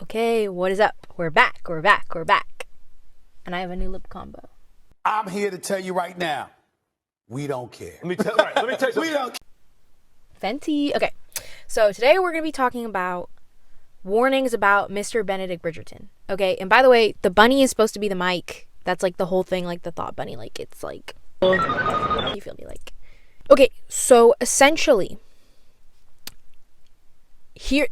Okay, what is up? We're back. And I have a new lip combo. I'm here to tell you right now, we don't care. Let me tell you something. We don't Fenty. Okay, so today we're going to be talking about warnings about Mr. Benedict Bridgerton. Okay, and by the way, the bunny is supposed to be the mic. That's like the whole thing, like the thought bunny. Like, it's like, you feel me? Like, okay, so essentially,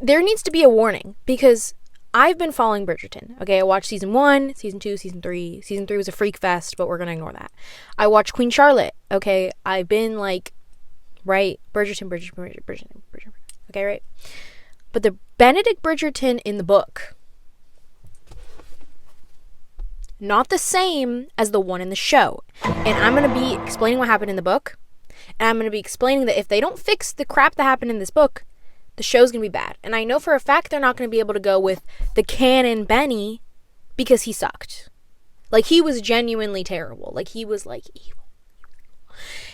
there needs to be a warning because I've been following Bridgerton. Okay, I watched season 1, season 2, season 3. Season 3 was a freak fest, but we're going to ignore that. I watched Queen Charlotte. Okay, I've been like, right, Bridgerton. Okay, right? But the Benedict Bridgerton in the book, not the same as the one in the show. And I'm going to be explaining what happened in the book. And I'm going to be explaining that if they don't fix the crap that happened in this book, the show's going to be bad. And I know for a fact they're not going to be able to go with the canon Benny because he sucked. Like, he was genuinely terrible. Like, he was like evil.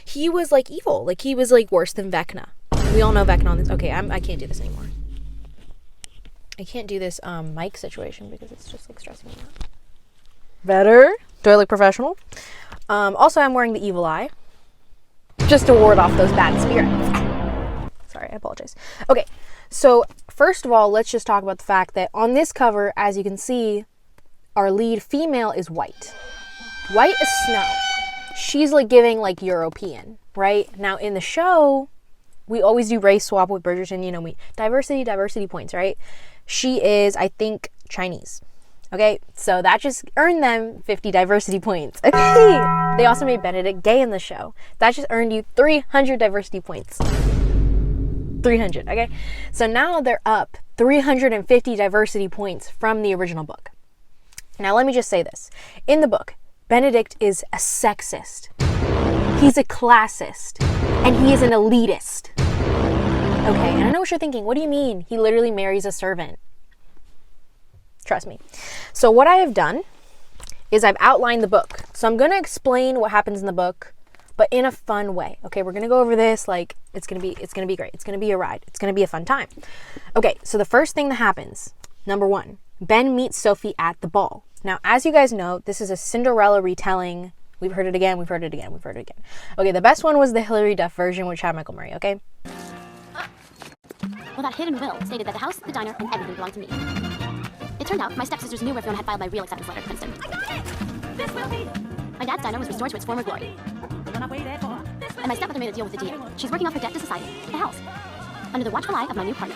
He was like evil. Like, he was like worse than Vecna. We all know Vecna on this. Okay, I can't do this anymore. I can't do this mic situation because it's just like stressing me out. Better. Do I look professional? Also, I'm wearing the evil eye just to ward off those bad spirits. Sorry, I apologize. Okay, so first of all, let's just talk about the fact that on this cover, as you can see, our lead female is white. White as snow. She's like giving like European, right? Now in the show, we always do race swap with Bridgerton. You know, we diversity points, right? She is, I think, Chinese. Okay, so that just earned them 50 diversity points. Okay, they also made Benedict gay in the show. That just earned you 300 diversity points. 300, okay? So now they're up 350 diversity points from the original book. Now let me just say this. In the book, Benedict is a sexist. He's a classist. And he is an elitist. Okay, and I know what you're thinking. What do you mean? He literally marries a servant. Trust me. So what I have done is I've outlined the book. So I'm going to explain what happens in the book, but in a fun way. Okay, we're going to go over this like it's going to be great. It's going to be a ride. It's going to be a fun time. Okay, so the first thing that happens, number 1, Ben meets Sophie at the ball. Now, as you guys know, this is a Cinderella retelling. We've heard it again. Okay, the best one was the Hilary Duff version, which had Michael Murray, okay? Well, that hidden will stated that the house, the diner, and everything belonged to me. It turned out my stepsisters knew where Fiona had filed my real acceptance letter to Princeton. I got it! This will be... My dad's diner was restored to its former glory. And my stepmother made a deal with the DA. She's working off her debt to society, the house, under the watchful eye of my new partner.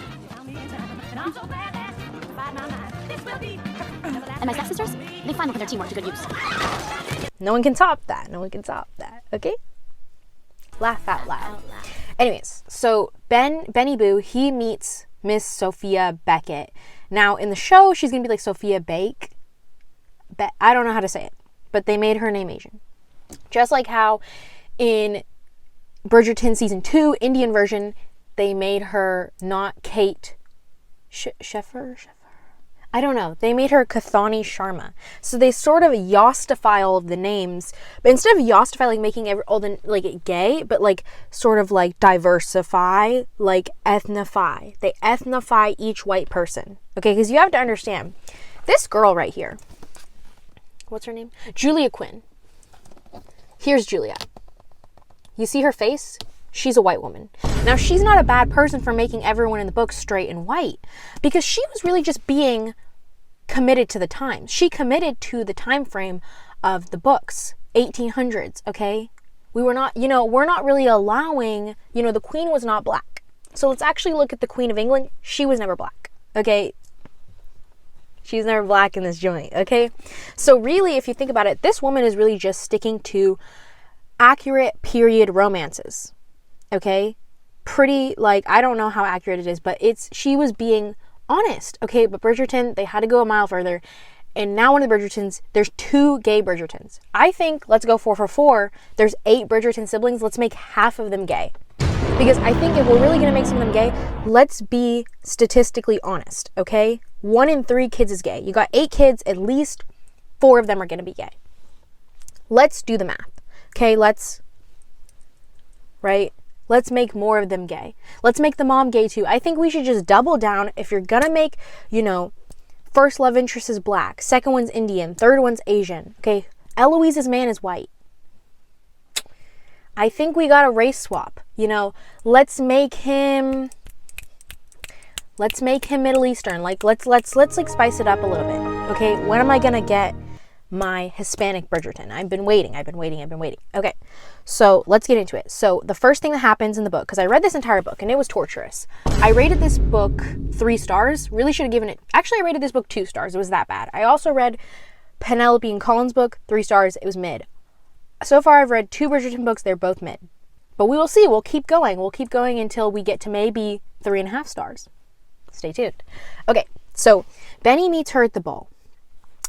And my stepsisters, they finally put their teamwork to good use. No one can top that. Okay? Laugh out loud. Anyways, so Benny Boo, he meets Miss Sophia Beckett. Now, in the show, she's going to be like Sophia Bake. I don't know how to say it, but they made her name Asian. Just like how in Bridgerton season 2, Indian version, they made her not Kate Sheffer? I don't know. They made her Kathani Sharma. So they sort of yostify all of the names, but instead of yostify, like making all the like gay, but like sort of like diversify, like ethnify. They ethnify each white person. Okay, because you have to understand, this girl right here, what's her name? Julia Quinn. Here's Julia. You see her face? She's a white woman. Now, she's not a bad person for making everyone in the book straight and white, because she was really just being committed to the times. She committed to the time frame of the books, 1800s, okay? We're not really allowing, the queen was not black. So let's actually look at the Queen of England. She was never black, okay? She's never black in this joint, okay? So really, if you think about it, this woman is really just sticking to accurate period romances. Okay, pretty, like, I don't know how accurate it is, but she was being honest. Okay, but Bridgerton, they had to go a mile further, and now in the Bridgertons, there's 2 gay Bridgertons. I think let's go 4 for 4. There's 8 Bridgerton siblings. Let's make half of them gay, because I think if we're really gonna make some of them gay, let's be statistically honest. Okay, 1 in 3 kids is gay. You got 8 kids, at least 4 of them are gonna be gay. Let's do the math. Okay, right? Let's make more of them gay. Let's make the mom gay too. I think we should just double down. If you're gonna make, first love interest is black, second one's Indian, third one's Asian. Okay, Eloise's man is white. I think we got a race swap. You know, let's make him Middle Eastern. Like let's like spice it up a little bit. Okay, when am I gonna get my Hispanic Bridgerton? I've been waiting. Okay, so let's get into it. So the first thing that happens in the book, because I read this entire book and it was torturous. I rated this book 3 stars. Really should have given it, actually I rated this book 2 stars. It was that bad. I also read Penelope and Colin's book, 3 stars. It was mid. So far I've read 2 Bridgerton books. They're both mid. But we will see. We'll keep going. We'll keep going until we get to maybe 3.5 stars. Stay tuned. Okay, so Benny meets her at the ball.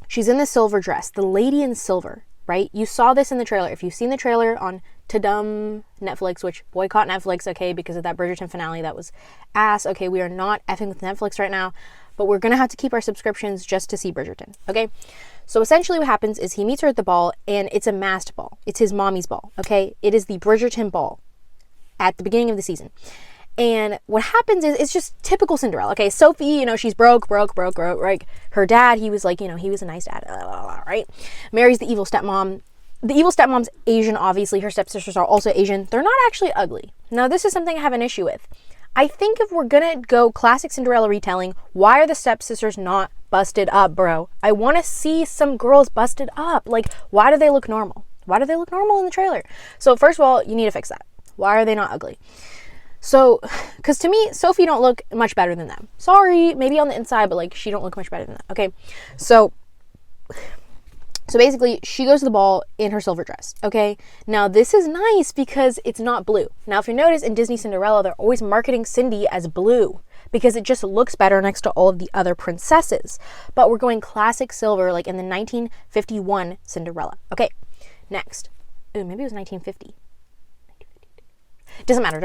She's in the silver dress, the lady in silver, right? You saw this in the trailer. If you've seen the trailer on Tadum Netflix, which boycott Netflix, okay, because of that Bridgerton finale that was ass. Okay, we are not effing with Netflix right now, but we're going to have to keep our subscriptions just to see Bridgerton, okay? So essentially what happens is he meets her at the ball, and it's a masked ball. It's his mommy's ball, okay? It is the Bridgerton ball at the beginning of the season. And what happens is, it's just typical Cinderella. Okay, Sophie, you know, she's broke, right? Her dad, he was like, you know, he was a nice dad, right? Marries the evil stepmom. The evil stepmom's Asian, obviously. Her stepsisters are also Asian. They're not actually ugly. Now, this is something I have an issue with. I think if we're gonna go classic Cinderella retelling, why are the stepsisters not busted up, bro? I want to see some girls busted up. Like, why do they look normal? Why do they look normal in the trailer? So, first of all, you need to fix that. Why are they not ugly? So, because to me, Sophie don't look much better than them. Sorry, maybe on the inside, but like, she don't look much better than that, okay? So basically, she goes to the ball in her silver dress, okay? Now, this is nice because it's not blue. Now, if you notice, in Disney Cinderella, they're always marketing Cindy as blue because it just looks better next to all of the other princesses. But we're going classic silver, like in the 1951 Cinderella. Okay, next. Ooh, maybe it was 1950. Doesn't matter.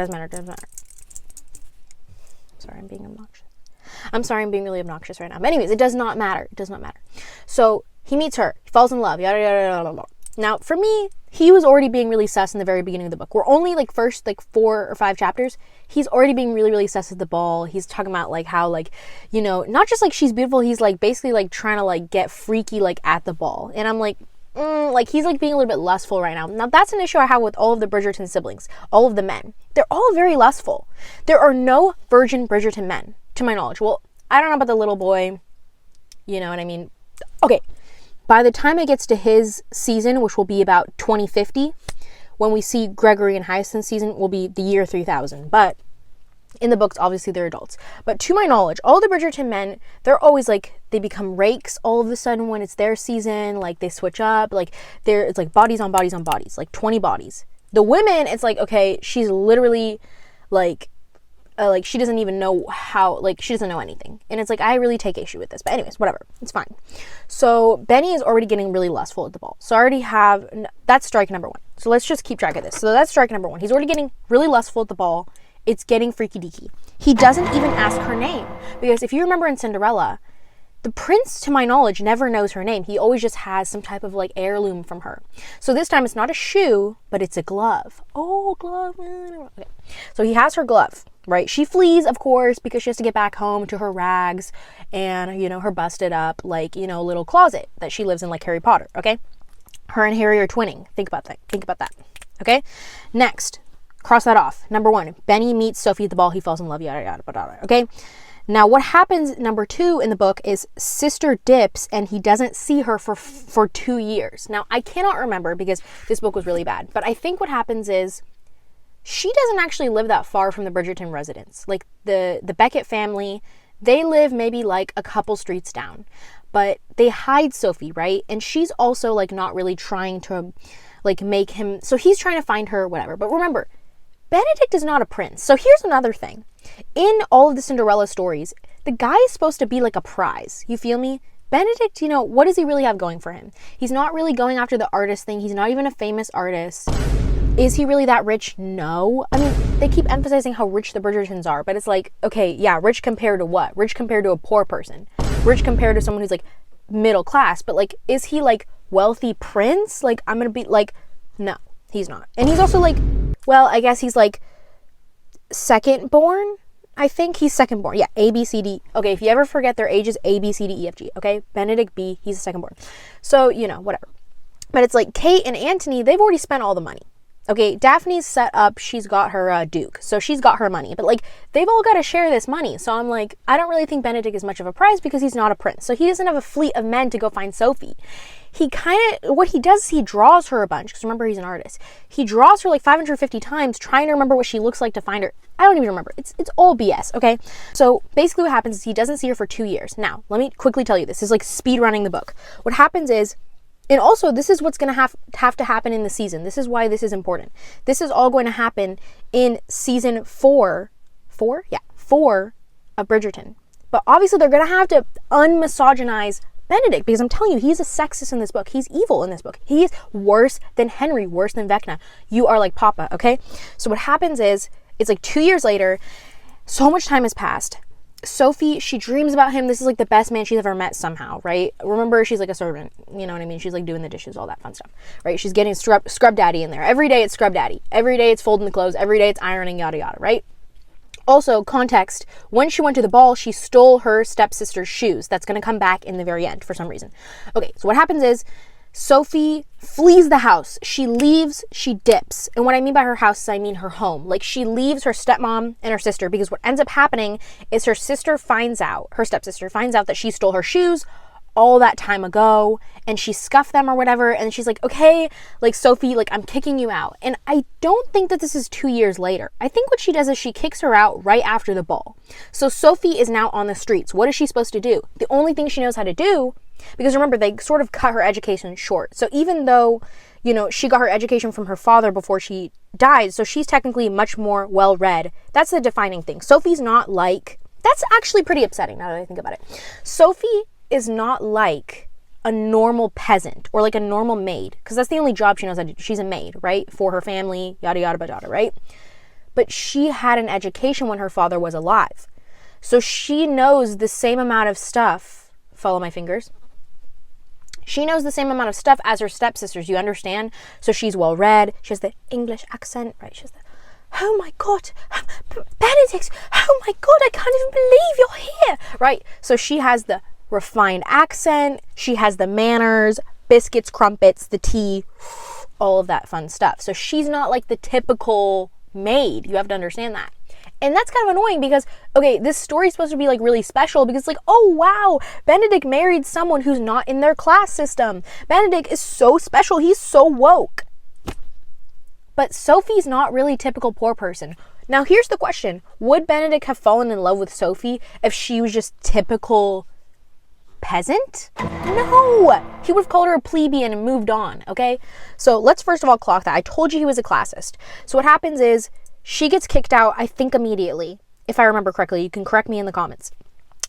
Sorry, I'm being obnoxious. I'm sorry, I'm being really obnoxious right now. But anyways, it does not matter. So he meets her. He falls in love. Yada, yada, yada, yada. Now, for me, he was already being really sus in the very beginning of the book. We're only like first like 4 or 5 chapters. He's already being really, really sus at the ball. He's talking about like how like, you know, not just like she's beautiful. He's like basically like trying to like get freaky like at the ball. And I'm like, like he's like being a little bit lustful right now. Now that's an issue I have with all of the Bridgerton siblings, all of the men. They're all very lustful. There are no virgin Bridgerton men, to my knowledge. Well, I don't know about the little boy, you know what I mean? Okay, by the time it gets to his season, which will be about 2050, when we see Gregory and Hyacinth's season, will be the year 3000. But in the books, obviously, they're adults. But to my knowledge, all the Bridgerton men, they're always like, they become rakes all of a sudden when it's their season. Like, they switch up. Like, it's like bodies on bodies on bodies. Like, 20 bodies. The women, it's like, okay, she's literally, like she doesn't even know how, like, she doesn't know anything. And it's like, I really take issue with this. But anyways, whatever. It's fine. So, Benny is already getting really lustful at the ball. So, I already have, that's strike number 1. So, let's just keep track of this. So, that's strike number 1. He's already getting really lustful at the ball. It's getting freaky deaky. He doesn't even ask her name. Because if you remember in Cinderella, the prince, to my knowledge, never knows her name. He always just has some type of like heirloom from her. So this time it's not a shoe, but it's a glove. Oh, glove. Okay. So he has her glove, right? She flees, of course, because she has to get back home to her rags and, you know, her busted up, like, you know, little closet that she lives in like Harry Potter, okay? Her and Harry are twinning. Think about that. Okay? Next. Cross that off. Number 1, Benny meets Sophie at the ball. He falls in love, yada, yada, yada. Okay? Now, what happens, number 2 in the book, is sister dips and he doesn't see her for 2 years. Now, I cannot remember because this book was really bad. But I think what happens is she doesn't actually live that far from the Bridgerton residence. Like, the Beckett family, they live maybe like a couple streets down. But they hide Sophie, right? And she's also like not really trying to like make him... So he's trying to find her, whatever. But remember, Benedict is not a prince. So here's another thing. In all of the Cinderella stories, the guy is supposed to be like a prize. You feel me? Benedict, you know, what does he really have going for him? He's not really going after the artist thing. He's not even a famous artist. Is he really that rich? No. I mean, they keep emphasizing how rich the Bridgertons are, but it's like, okay, yeah, rich compared to what? Rich compared to a poor person. Rich compared to someone who's like middle class. But like, is he like wealthy prince? Like, I'm gonna be like, no, he's not. And he's also like, well, I guess he's like second born. I think he's second born. Yeah, A, B, C, D. Okay, if you ever forget their ages, A, B, C, D, E, F, G. Okay, Benedict B, he's the second born. So, you know, whatever. But it's like Kate and Anthony, they've already spent all the money. Okay, Daphne's set up, she's got her Duke, so she's got her money. But like, they've all got to share this money. So I'm like, I don't really think Benedict is much of a prize because he's not a prince. So he doesn't have a fleet of men to go find Sophie. He kind of, what he does is he draws her a bunch, because remember, he's an artist. He draws her like 550 times, trying to remember what she looks like to find her. I don't even remember. It's all BS, okay? So basically what happens is he doesn't see her for 2 years. Now, let me quickly tell you, this is like speed running the book. What happens is, and also, this is what's going to have to happen in the season. This is why this is important. This is all going to happen in season 4 of Bridgerton. But obviously, they're going to have to unmisogynize Benedict, because I'm telling you, he's a sexist in this book. He's evil in this book. He's worse than Henry, worse than Vecna. You are like Papa, okay? So what happens is, it's like 2 years later, so much time has passed. Sophie, she dreams about him. This is like the best man she's ever met somehow, right? Remember, she's like a servant. You know what I mean? She's like doing the dishes, all that fun stuff, right? She's getting scrub daddy in there. Every day it's scrub daddy. Every day it's folding the clothes. Every day it's ironing, yada, yada, right? Also, context, when she went to the ball, she stole her stepsister's shoes. That's going to come back in the very end for some reason. Okay, so what happens is, Sophie flees the house. She leaves, she dips. And what I mean by her house is I mean her home. Like, she leaves her stepmom and her sister, because what ends up happening is her stepsister finds out that she stole her shoes all that time ago, and she scuffed them or whatever, and she's like, okay, like, Sophie, like, I'm kicking you out. And I don't think that this is 2 years later. I think what she does is she kicks her out right after the ball. So Sophie is now on the streets. What is she supposed to do? The only thing she knows how to do, because remember, they sort of cut her education short. So even though, you know, she got her education from her father before she died, so she's technically much more well-read. That's the defining thing. Sophie's not like, that's actually pretty upsetting now that I think about it. Sophie is not like a normal peasant or like a normal maid, because that's the only job she knows how to do. She's a maid, right? For her family, yada, yada, yada, right? But she had an education when her father was alive. So she knows the same amount of stuff. Follow my fingers. She knows the same amount of stuff as her stepsisters, you understand? So she's well-read. She has the English accent, right? She has the, oh my God, Benedict, oh my God, I can't even believe you're here, right? So she has the refined accent, she has the manners, biscuits, crumpets, the tea, all of that fun stuff. So she's not like the typical maid. You have to understand that. And that's kind of annoying because, okay, this story's supposed to be like really special because it's like, oh wow, Benedict married someone who's not in their class system. Benedict is so special. He's so woke. But Sophie's not really typical poor person. Now here's the question. Would Benedict have fallen in love with Sophie if she was just typical peasant? No! He would have called her a plebeian and moved on, okay? So let's first of all clock that. I told you he was a classist. So what happens is, she gets kicked out, I think immediately. If I remember correctly, you can correct me in the comments.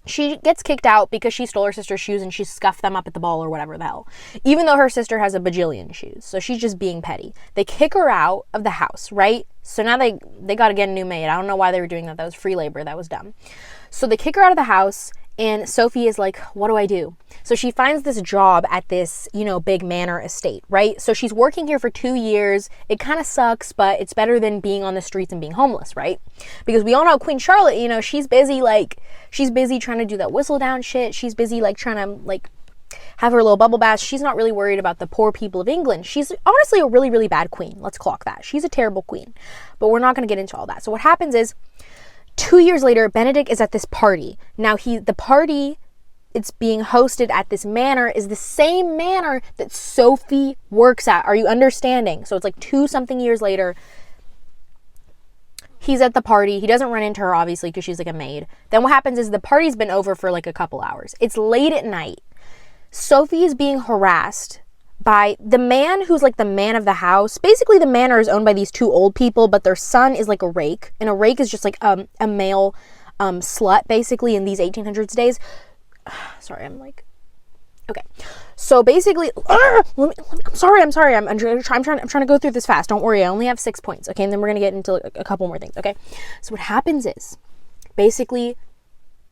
She gets kicked out because she stole her sister's shoes and she scuffed them up at the ball or whatever the hell. Even though her sister has a bajillion shoes. So she's just being petty. They kick her out of the house, right? So now they got to get a new maid. I don't know why they were doing that. That was free labor. That was dumb. So they kick her out of the house. And Sophie is like, what do I do? So she finds this job at this, you know, big manor estate, right? So she's working here for 2 years. It kind of sucks, but it's better than being on the streets and being homeless, right? Because we all know Queen Charlotte, you know, she's busy trying to do that whistle down shit. She's busy like trying to like have her little bubble bath. She's not really worried about the poor people of England. She's honestly a really, really bad queen. Let's clock that. She's a terrible queen, but we're not going to get into all that. So what happens is, 2 years later, Benedict is at this party. Now the party, it's being hosted at this manor, is the same manor that Sophie works at. Are you understanding? So it's like 2-something years later. He's at the party. He doesn't run into her, obviously, because she's like a maid. Then what happens is the party's been over for like a couple hours. It's late at night. Sophie is being harassed by the man who's like the man of the house. Basically, the manor is owned by these 2 old people, but their son is like a rake. And a rake is just like a male slut, basically, in these 1800s days. Sorry, I'm like... Okay. So basically... I'm sorry. I'm trying to go through this fast. Don't worry. I only have 6 points, okay? And then we're going to get into a couple more things, okay? So what happens is, basically,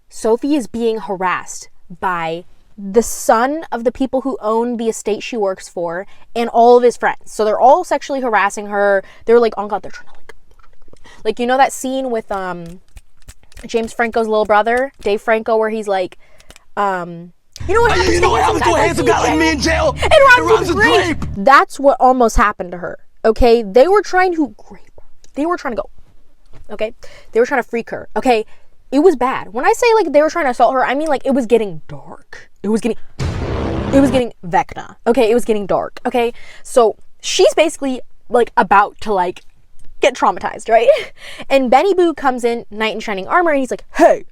Sophie is being harassed by the son of the people who own the estate she works for and all of his friends. So they're all sexually harassing her. They're like, oh God, they're trying to like, you know that scene with, James Franco's little brother, Dave Franco, where he's like, you know what happens, You know what happens to a handsome guy like me in jail? It rhymes with grape. That's what almost happened to her. Okay, they were trying to go. Okay, they were trying to freak her. Okay, it was bad. When I say like they were trying to assault her, I mean like it was getting dark. It was getting Vecna. Okay, it was getting dark. Okay, so she's basically like about to like get traumatized, right? And Benny Boo comes in, knight in shining armor, and he's like, "Hey,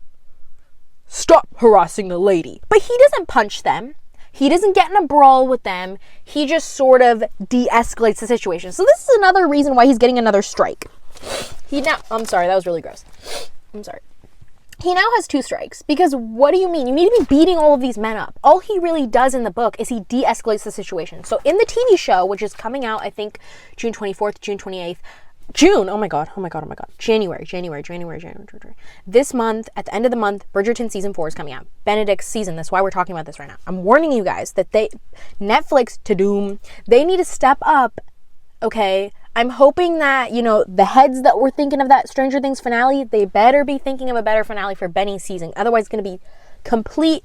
stop harassing the lady." But he doesn't punch them. He doesn't get in a brawl with them. He just sort of de-escalates the situation. So this is another reason why he's getting another strike. I'm sorry, that was really gross. I'm sorry. He now has 2 strikes, because what do you mean? You need to be beating all of these men up. All he really does in the book is he de-escalates the situation. So in the TV show, which is coming out, I think, June 24th, June 28th, January. This month, at the end of the month, Bridgerton season 4 is coming out. Benedict's season. That's why we're talking about this right now. I'm warning you guys that Netflix, to doom, they need to step up, okay? I'm hoping that, you know, the heads that were thinking of that Stranger Things finale, they better be thinking of a better finale for Benny's season. Otherwise, it's going to be complete,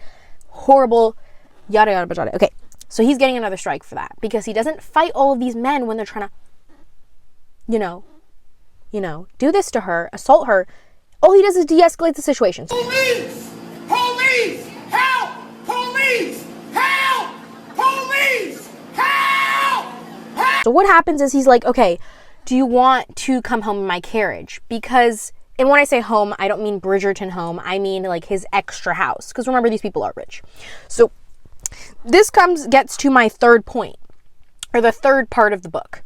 horrible, yada, yada, yada. Okay, so he's getting another strike for that, because he doesn't fight all of these men when they're trying to, do this to her, assault her. All he does is de-escalate the situation. Police! Police! Help! Police! Help! Police! Help! Help! So what happens is he's like, okay, do you want to come home in my carriage? Because, and when I say home, I don't mean Bridgerton home. I mean like his extra house. Because remember, these people are rich. So this gets to my third point, or the third part of the book.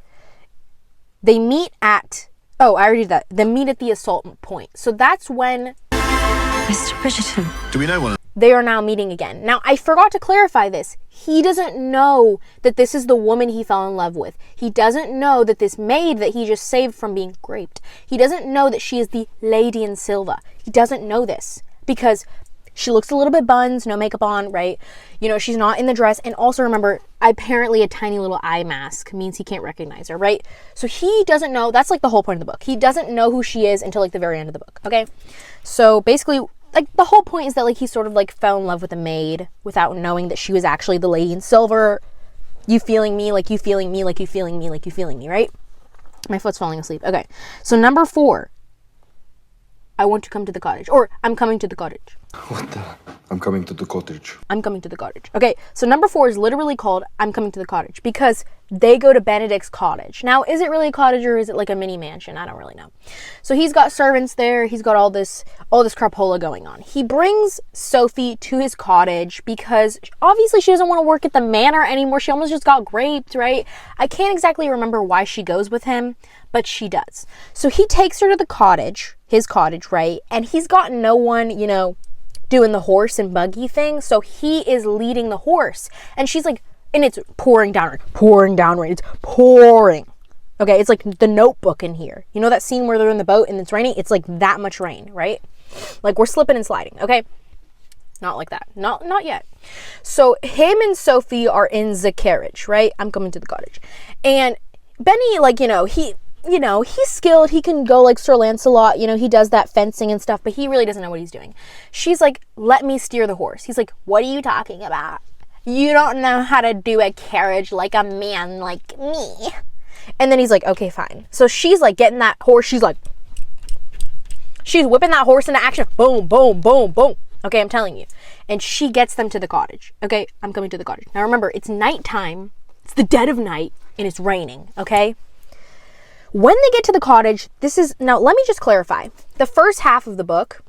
They meet at, I already did that. They meet at the assault point. So that's when Mr. Bridgerton. Do we know one? They are now meeting again. Now, I forgot to clarify this. He doesn't know that this is the woman he fell in love with. He doesn't know that this maid that he just saved from being raped, he doesn't know that she is the Lady in Silver. He doesn't know this because she looks a little bit buns, no makeup on, right? You know, she's not in the dress. And also remember, apparently a tiny little eye mask means he can't recognize her, right? So he doesn't know. That's like the whole point of the book. He doesn't know who she is until like the very end of the book, okay? So basically, like the whole point is that like he sort of like fell in love with a maid without knowing that she was actually the Lady in Silver. You feeling me, like you feeling me, like you feeling me, like you feeling me, right? My foot's falling asleep. Okay. So number 4, I want to come to the cottage, or I'm coming to the cottage. What the? I'm coming to the cottage. I'm coming to the cottage. Okay, so number 4 is literally called I'm coming to the cottage because they go to Benedict's cottage. Now, is it really a cottage or is it like a mini mansion? I don't really know. So he's got servants there. He's got all this crapola going on. He brings Sophie to his cottage because obviously she doesn't want to work at the manor anymore. She almost just got raped, right? I can't exactly remember why she goes with him, but she does. So he takes her to the cottage, his cottage, right? And he's got no one, you know, doing the horse and buggy thing. So he is leading the horse. And she's like, and it's pouring down rain. It's pouring. Okay, it's like the Notebook in here. You know that scene where they're in the boat and it's raining? It's like that much rain, right? Like we're slipping and sliding, okay? Not like that. Not yet. So him and Sophie are in the carriage, right? I'm coming to the cottage. And Benny, like, he's skilled. He can go like Sir Lancelot. He does that fencing and stuff, but he really doesn't know what he's doing. She's like, let me steer the horse. He's like, what are you talking about? You don't know how to do a carriage like a man like me. And then he's like, okay, fine. So she's like getting that horse. She's whipping that horse into action. Boom, boom, boom, boom. Okay, I'm telling you. And she gets them to the cottage. Okay, I'm coming to the cottage. Now remember, it's nighttime. It's the dead of night and it's raining. Okay. When they get to the cottage, now let me just clarify. The first half of the book,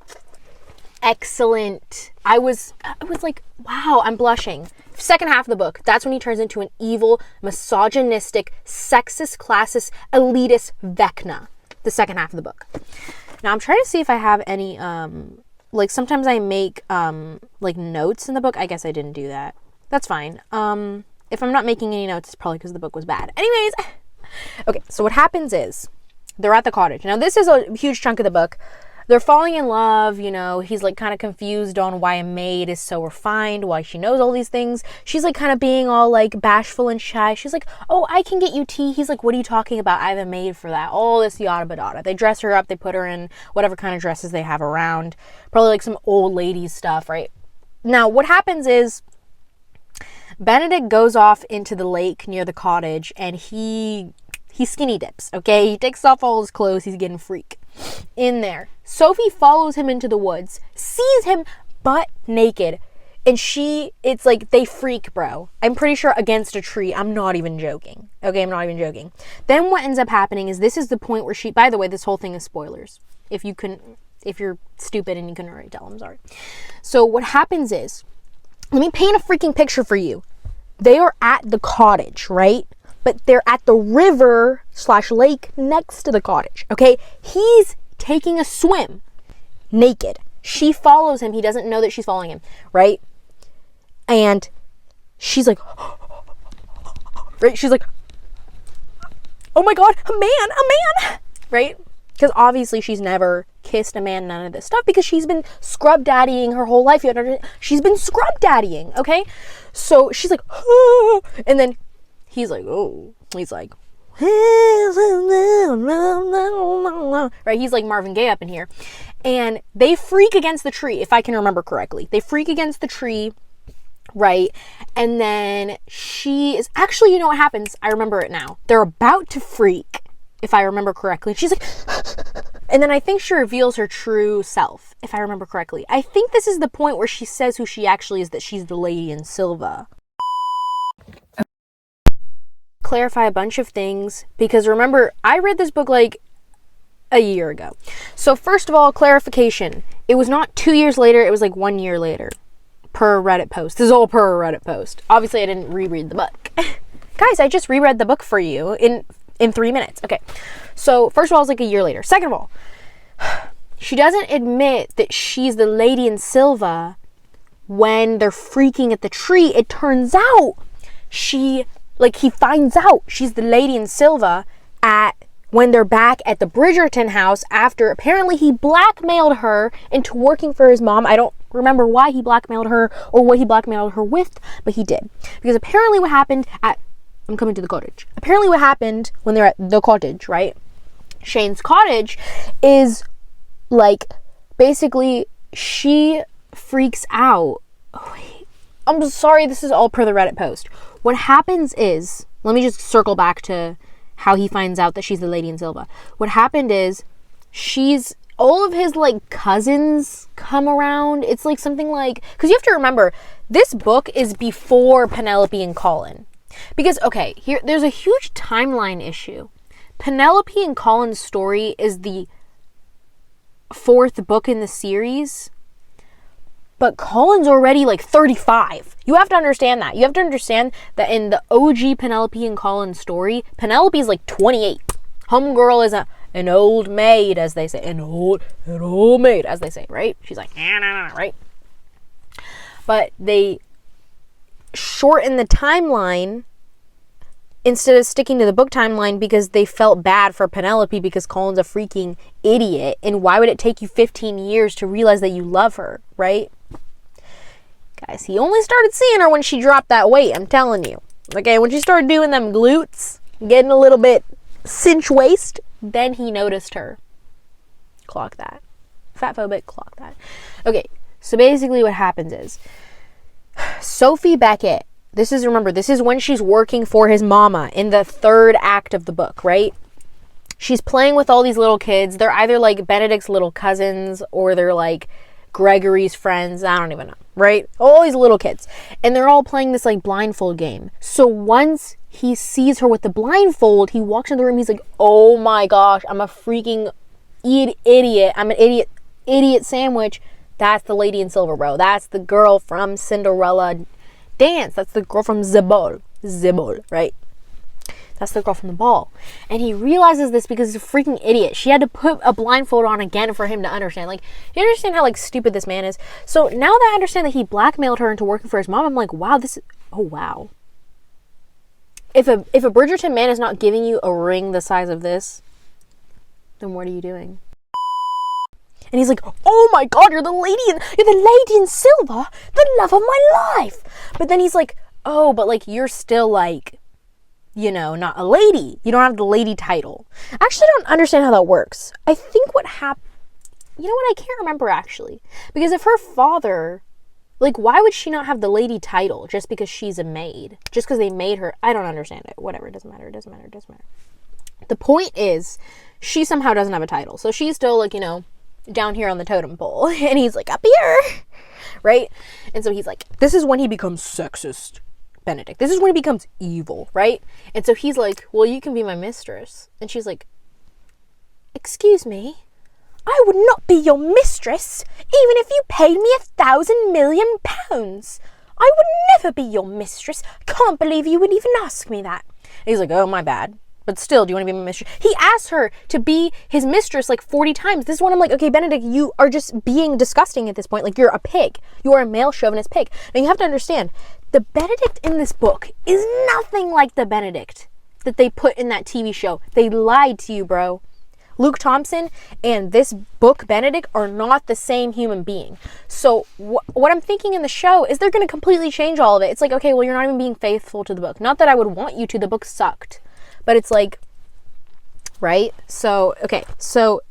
excellent. I was like, wow, I'm blushing. Second half of the book, that's when he turns into an evil, misogynistic, sexist, classist, elitist Vecna. The second half of the book. Now I'm trying to see if I have any, like sometimes I make, like notes in the book. I guess I didn't do that. That's fine. If I'm not making any notes, it's probably because the book was bad. Anyways, okay, so what happens is they're at the cottage. Now this is a huge chunk of the book. they're falling in love, you know, he's like kind of confused on why a maid is so refined, why she knows all these things. She's like kind of being all like bashful and shy. She's like, oh, I can get you tea. He's like, what are you talking about? I have a maid for that. All this yada badada. They dress her up, they put her in whatever kind of dresses they have around. Probably like some old lady stuff, right? Now, what happens is Benedict goes off into the lake near the cottage and he skinny dips, okay? He takes off all his clothes. He's getting freak in there. Sophie follows him into the woods, sees him butt naked, and it's like they freak, bro. I'm pretty sure against a tree. I'm not even joking. Okay, I'm not even joking. Then what ends up happening is this is the point where by the way, this whole thing is spoilers. If you're stupid and you couldn't already tell, I'm sorry. So what happens is, let me paint a freaking picture for you. They are at the cottage, right? But they're at the river/lake next to the cottage, okay? He's taking a swim naked. She follows him. He doesn't know that she's following him, right? And she's like, right? She's like, oh my God, a man, right? Because obviously she's never kissed a man, none of this stuff, because she's been scrub daddying her whole life. She's been scrub daddying, okay? So she's like, oh, and then he's like, oh, he's like, right? He's like Marvin Gaye up in here. And they freak against the tree, if I can remember correctly. They freak against the tree, right? And then she is, actually, you know what happens? I remember it now. They're about to freak, if I remember correctly. She's like, and then I think she reveals her true self, if I remember correctly. I think this is the point where she says who she actually is, that she's the lady in Silva. Clarify a bunch of things, because remember, I read this book like a year ago. So first of all, clarification. It was not 2 years later, it was like 1 year later, per Reddit post. This is all per Reddit post. Obviously, I didn't reread the book. Guys, I just reread the book for you in 3 minutes. Okay. So first of all, it's like a year later. Second of all, she doesn't admit that she's the lady in Silva when they're freaking at the tree. It turns out he finds out she's the lady in Silva when they're back at the Bridgerton house after apparently he blackmailed her into working for his mom. I don't remember why he blackmailed her or what he blackmailed her with, but he did. Because apparently what happened I'm coming to the cottage. Apparently what happened when they're at the cottage, right? Shane's cottage is like, basically she freaks out. Oh, wait. I'm sorry, this is all per the Reddit post. What happens is, let me just circle back to how he finds out that she's the lady in Silva. What happened is, all of his like cousins come around. It's like something like, because you have to remember, this book is before Penelope and Colin. Because, okay, there's a huge timeline issue. Penelope and Colin's story is the 4th book in the series, but Colin's already like 35. You have to understand that. You have to understand that in the OG Penelope and Colin story, Penelope's like 28. Homegirl is an old maid, as they say. An old maid, as they say, right? She's like, right? But they shorten the timeline instead of sticking to the book timeline because they felt bad for Penelope because Colin's a freaking idiot. And why would it take you 15 years to realize that you love her, right? Guys, he only started seeing her when she dropped that weight, I'm telling you. Okay, when she started doing them glutes, getting a little bit cinch waist, then he noticed her. Clock that. Fatphobic, clock that. Okay, so basically what happens is, Sophie Beckett, this is when she's working for his mama in the 3rd act of the book, right? She's playing with all these little kids. They're either like Benedict's little cousins or they're like Gregory's friends. I don't even know, right? All these little kids. And they're all playing this like blindfold game. So once he sees her with the blindfold, he walks in the room. He's like, oh my gosh, I'm a freaking idiot. I'm an idiot sandwich. That's the lady in Silver, bro. That's the girl from Cinderella Dance. That's the girl from Zibol, right? That's the girl from the ball. And he realizes this because he's a freaking idiot. She had to put a blindfold on again for him to understand. Like, you understand how like stupid this man is? So now that I understand that he blackmailed her into working for his mom, I'm like, wow, wow. If a Bridgerton man is not giving you a ring the size of this, then what are you doing? And he's like, oh my God, you're the lady in silver, the love of my life. But then he's like, oh, but like, you're still like, you know, not a lady. You don't have the lady title. I actually don't understand how that works. I think what happened, you know what, I can't remember actually. Because if her father, like, why would she not have the lady title just because she's a maid? Just because they made her, I don't understand it. Whatever, it doesn't matter. The point is, she somehow doesn't have a title. So she's still like, you know, down here on the totem pole. And he's like, up here, right? And so he's like, this is when he becomes sexist. Benedict. This is when he becomes evil, right? And so he's like, well, you can be my mistress. And she's like, excuse me, I would not be your mistress, even if you paid me 1,000 million pounds. I would never be your mistress. Can't believe you would even ask me that. And he's like, oh, my bad. But still, do you want to be my mistress? He asked her to be his mistress like 40 times. This is when I'm like, okay, Benedict, you are just being disgusting at this point. Like, you're a pig. You are a male chauvinist pig. Now, you have to understand, the Benedict in this book is nothing like the Benedict that they put in that TV show. They lied to you, bro. Luke Thompson and this book, Benedict, are not the same human being. So what I'm thinking in the show is they're going to completely change all of it. It's like, okay, well, you're not even being faithful to the book. Not that I would want you to. The book sucked. But it's like, right? So, okay, so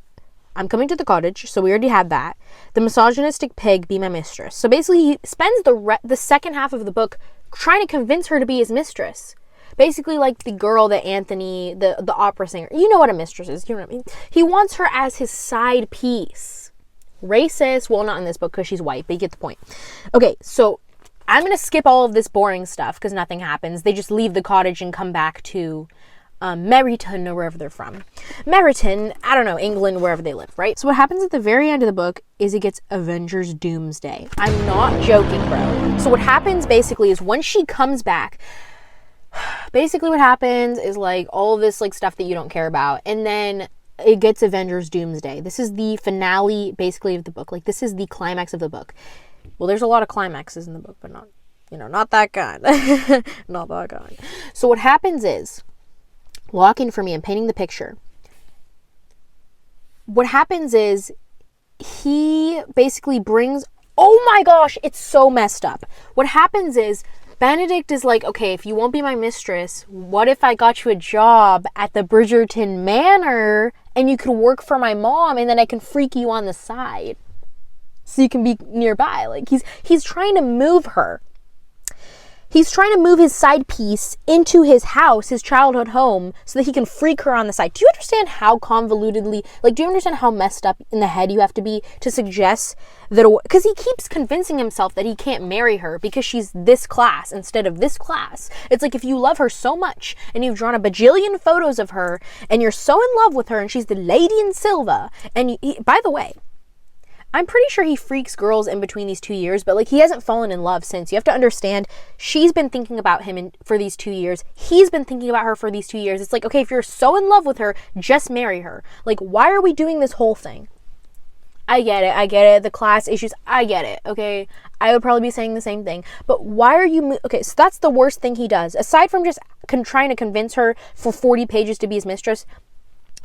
I'm coming to the cottage. So we already had that. The misogynistic pig, be my mistress. So basically he spends the second half of the book trying to convince her to be his mistress. Basically like the girl that Anthony, the opera singer. You know what a mistress is. You know what I mean? He wants her as his side piece. Racist. Well, not in this book because she's white, but you get the point. Okay, so I'm going to skip all of this boring stuff because nothing happens. They just leave the cottage and come back to Meryton or wherever they're from. Meryton, I don't know, England, wherever they live, right? So what happens at the very end of the book is it gets Avengers Doomsday. I'm not joking, bro. So what happens basically is when she comes back, basically what happens is like all of this like stuff that you don't care about, and then it gets Avengers Doomsday. This is the finale basically of the book. Like this is the climax of the book. Well, there's a lot of climaxes in the book, but not, you know, not that kind. Not that kind. So what happens is, lock in for me, I'm painting the picture. What happens is he basically brings, oh my gosh, it's so messed up. What happens is Benedict is like, okay, if you won't be my mistress, what if I got you a job at the Bridgerton Manor and you could work for my mom and then I can freak you on the side so you can be nearby? Like he's trying to move her. He's trying to move his side piece into his house, his childhood home, so that he can freak her on the side. Do you understand how convolutedly, like, do you understand how messed up in the head you have to be to suggest that, because he keeps convincing himself that he can't marry her because she's this class instead of this class. It's like if you love her so much and you've drawn a bajillion photos of her and you're so in love with her and she's the lady in silver, and by the way, I'm pretty sure he freaks girls in between these 2 years, but like he hasn't fallen in love since. You have to understand, she's been thinking about him for these 2 years. He's been thinking about her for these 2 years. It's like, okay, if you're so in love with her, just marry her. Like, why are we doing this whole thing? I get it. The class issues, I get it, okay? I would probably be saying the same thing. But why are you... Okay, so that's the worst thing he does. Aside from just trying to convince her for 40 pages to be his mistress,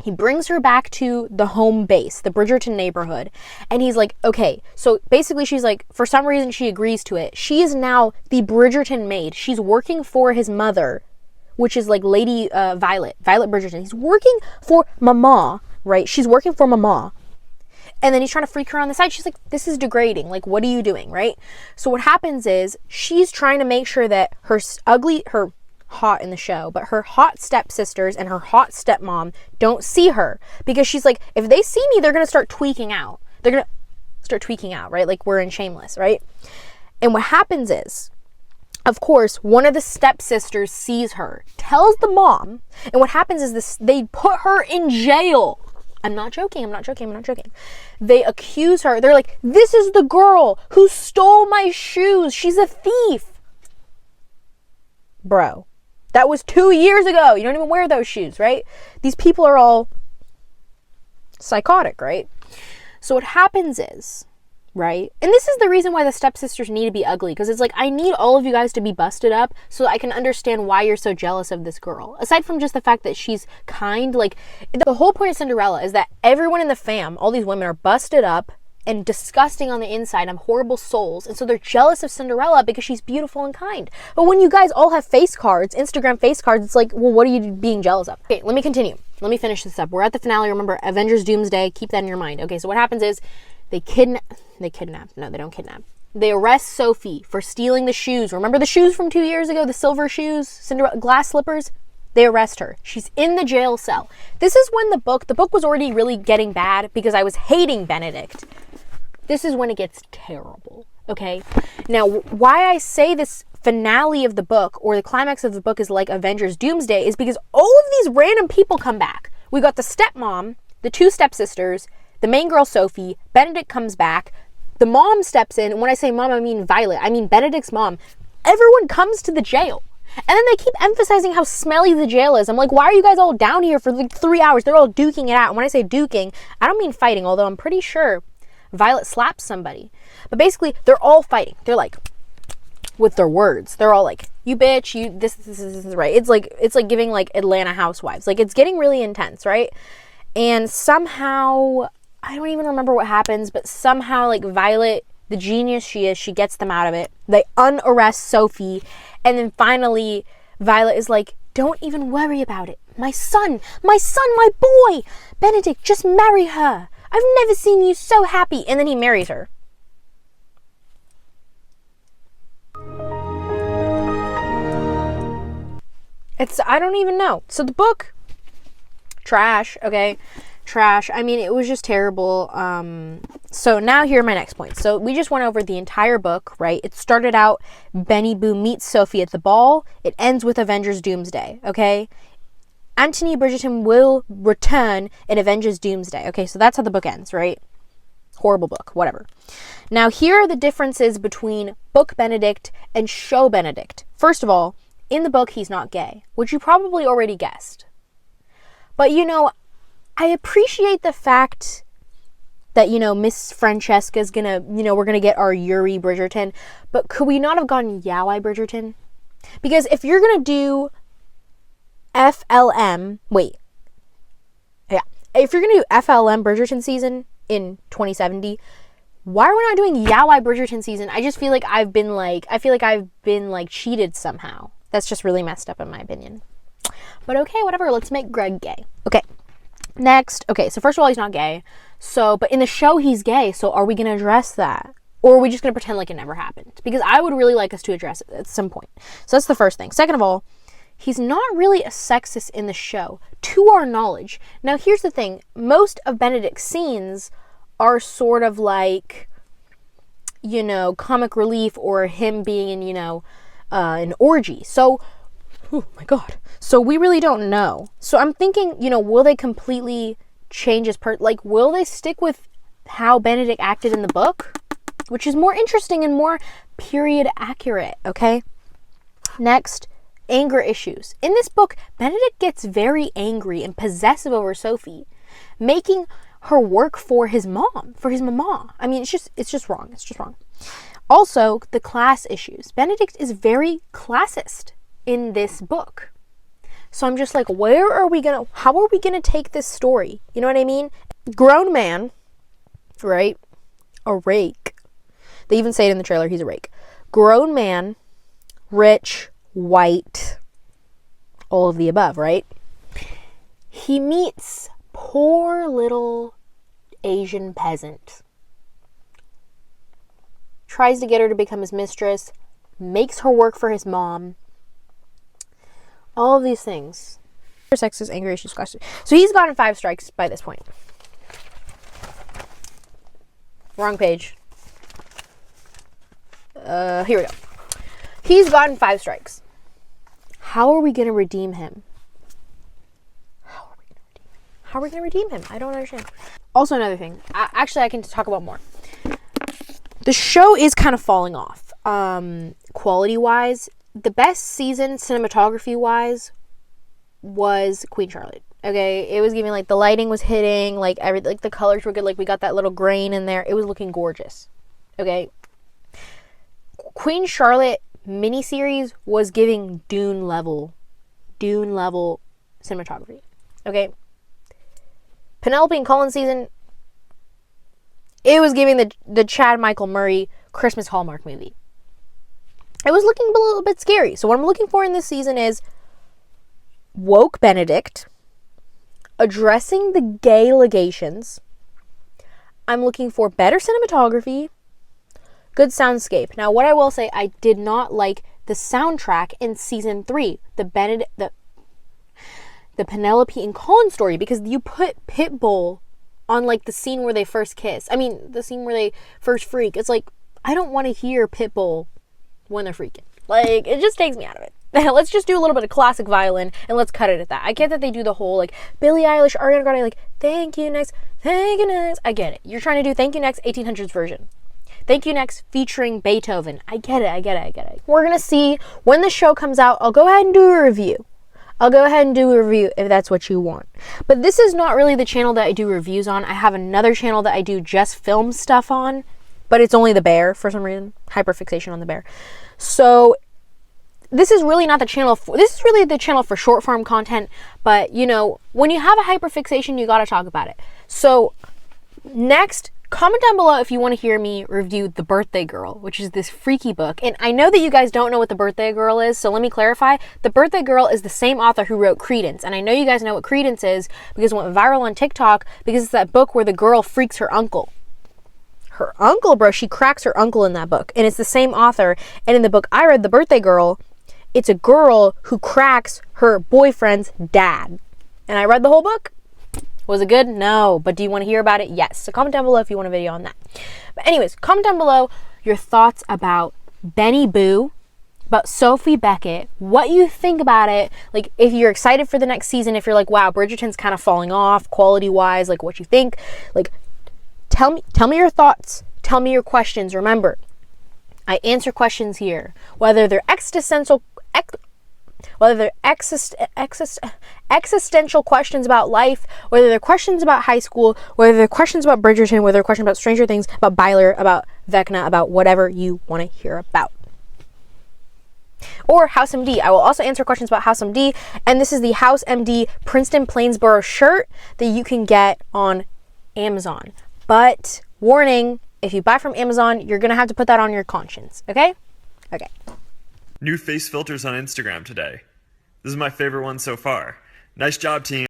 he brings her back to the home base, the Bridgerton neighborhood. And he's like, okay, so basically she's like, for some reason she agrees to it. She is now the Bridgerton maid. She's working for his mother, which is like Lady Violet Bridgerton. He's working for Mama, right? She's working for Mama. And then he's trying to freak her on the side. She's like, this is degrading. Like, what are you doing, right? So what happens is she's trying to make sure that her hot in the show, but her hot stepsisters and her hot stepmom don't see her, because she's like, if they see me, they're going to start tweaking out. They're going to start tweaking out, right? Like we're in Shameless, right? And what happens is, of course, one of the stepsisters sees her, tells the mom, and what happens is this, they put her in jail. I'm not joking. They accuse her. They're like, this is the girl who stole my shoes. She's a thief. Bro. That was 2 years ago. You don't even wear those shoes, right? These people are all psychotic, right? So what happens is, right? And this is the reason why the stepsisters need to be ugly, because it's like, I need all of you guys to be busted up so I can understand why you're so jealous of this girl. Aside from just the fact that she's kind, like, the whole point of Cinderella is that everyone in the fam, all these women, are busted up and disgusting on the inside, and horrible souls, and so they're jealous of Cinderella because she's beautiful and kind. But when you guys all have face cards, Instagram face cards, it's like, well, what are you being jealous of? Okay, let me continue. Let me finish this up. We're at the finale. Remember, Avengers Doomsday. Keep that in your mind. Okay, so what happens is they kidnap. No, they don't kidnap. They arrest Sophie for stealing the shoes. Remember the shoes from 2 years ago? The silver shoes, Cinderella glass slippers? They arrest her. She's in the jail cell. This is when the book was already really getting bad because I was hating Benedict. This is when it gets terrible, okay? Now, why I say this finale of the book or the climax of the book is like Avengers Doomsday is because all of these random people come back. We got the stepmom, the two stepsisters, the main girl Sophie, Benedict comes back, the mom steps in, and when I say mom, I mean Violet, I mean Benedict's mom. Everyone comes to the jail. And then they keep emphasizing how smelly the jail is. I'm like, why are you guys all down here for like 3 hours? They're all duking it out. And when I say duking, I don't mean fighting, although I'm pretty sure Violet slaps somebody. But basically, they're all fighting. They're like, with their words. They're all like, you bitch, you, this is right. It's like giving like Atlanta Housewives. Like, it's getting really intense, right? And somehow, I don't even remember what happens, but somehow, like, Violet, the genius she is, she gets them out of it. They unarrest Sophie. And then finally, Violet is like, don't even worry about it. My son, my boy, Benedict, just marry her. I've never seen you so happy. And then he marries her. I don't even know. So the book, trash, okay? Trash. I mean, it was just terrible. So now here are my next points. So we just went over the entire book, right? It started out, Benny Boo meets Sophie at the ball. It ends with Avengers Doomsday, okay? Anthony Bridgerton will return in Avengers Doomsday. Okay, so that's how the book ends, right? Horrible book, whatever. Now, here are the differences between book Benedict and show Benedict. First of all, in the book, he's not gay, which you probably already guessed. But, you know, I appreciate the fact that, you know, Miss Francesca's gonna, you know, we're gonna get our Yuri Bridgerton. But could we not have gone Yowai Bridgerton? Because if you're gonna do FLM, if you're gonna do FLM Bridgerton season in 2070, why are we not doing Yowai Bridgerton season? I just feel like I've been cheated somehow. That's just really messed up in my opinion. But okay, whatever, let's make Greg gay. Okay, next. Okay, so first of all, he's not gay. So, but in the show, he's gay. So are we gonna address that? Or are we just gonna pretend like it never happened? Because I would really like us to address it at some point. So that's the first thing. Second of all, he's not really a sexist in the show, to our knowledge. Now, here's the thing. Most of Benedict's scenes are sort of like, you know, comic relief or him being in, you know, an orgy. So, oh my God. So we really don't know. So I'm thinking, you know, will they completely change his like, will they stick with how Benedict acted in the book? Which is more interesting and more period accurate, okay? Next, anger issues. In this book, Benedict gets very angry and possessive over Sophie, making her work for his mom, for his mama. I mean, it's just wrong. It's just wrong. Also, the class issues. Benedict is very classist in this book. So I'm just like, how are we gonna take this story? You know what I mean? Grown man, right? A rake. They even say it in the trailer, he's a rake. Grown man, rich, white, all of the above, right? He meets poor little Asian peasant. Tries to get her to become his mistress, makes her work for his mom. All of these things. Sexist, anger issues, question. So he's gotten 5 strikes by this point. Wrong page. Here we go. He's gotten 5 strikes. How are we going to redeem him? How are we going to redeem him? I don't understand. Also, another thing. Actually, I can talk about more. The show is kind of falling off. Quality-wise, the best season, cinematography-wise, was Queen Charlotte. Okay, it was giving, like, the lighting was hitting, like, the colors were good, like, we got that little grain in there. It was looking gorgeous. Okay? Queen Charlotte miniseries was giving Dune level cinematography. Okay? Penelope and Cullen season, it was giving the Chad Michael Murray Christmas Hallmark movie. It was looking a little bit scary. So what I'm looking for in this season is woke Benedict, addressing the gay allegations. I'm looking for better cinematography, good soundscape. Now, what I will say, I did not like the soundtrack in season 3, the Penelope and Colin story, because you put Pitbull on like the scene where they first kiss. I mean, the scene where they first freak. It's like, I don't want to hear Pitbull when they're freaking. Like, it just takes me out of it. Let's just do a little bit of classic violin and let's cut it at that. I get that they do the whole like Billie Eilish, Ariana Grande, like thank you next. I get it. You're trying to do thank you next 1800s version. Thank you next featuring Beethoven. I get it. We're gonna see when the show comes out. I'll go ahead and do a review. If that's what you want. But this is not really the channel that I do reviews on. I have another channel that I do just film stuff on, but it's only The Bear for some reason. Hyperfixation on The Bear. So this is really not the channel this is really the channel for short form content, but you know, when you have a hyperfixation, you got to talk about it. So next, comment down below if you want to hear me review The Birthday Girl, which is this freaky book. And I know that you guys don't know what The Birthday Girl is, so let me clarify. The Birthday Girl is the same author who wrote Credence. And I know you guys know what Credence is because it went viral on TikTok because it's that book where the girl freaks her uncle. Her uncle, bro. She cracks her uncle in that book. And it's the same author. And in the book I read, The Birthday Girl, it's a girl who cracks her boyfriend's dad. And I read the whole book. Was it good? No. But do you want to hear about it? Yes. So comment down below if you want a video on that. But anyways, comment down below your thoughts about Benny Boo, about Sophie Beckett, what you think about it. Like, if you're excited for the next season, if you're like, wow, Bridgerton's kind of falling off quality-wise, like what you think. Like, tell me your thoughts. Tell me your questions. Remember, I answer questions here. Whether they're existential questions about life, whether they're questions about high school, whether they're questions about Bridgerton, whether they're questions about Stranger Things, about Byler, about Vecna, about whatever you want to hear about. Or House MD. I will also answer questions about House MD, and this is the House MD Princeton Plainsboro shirt that you can get on Amazon. But warning, if you buy from Amazon, you're going to have to put that on your conscience, okay? Okay. New face filters on Instagram today. This is my favorite one so far. Nice job, team.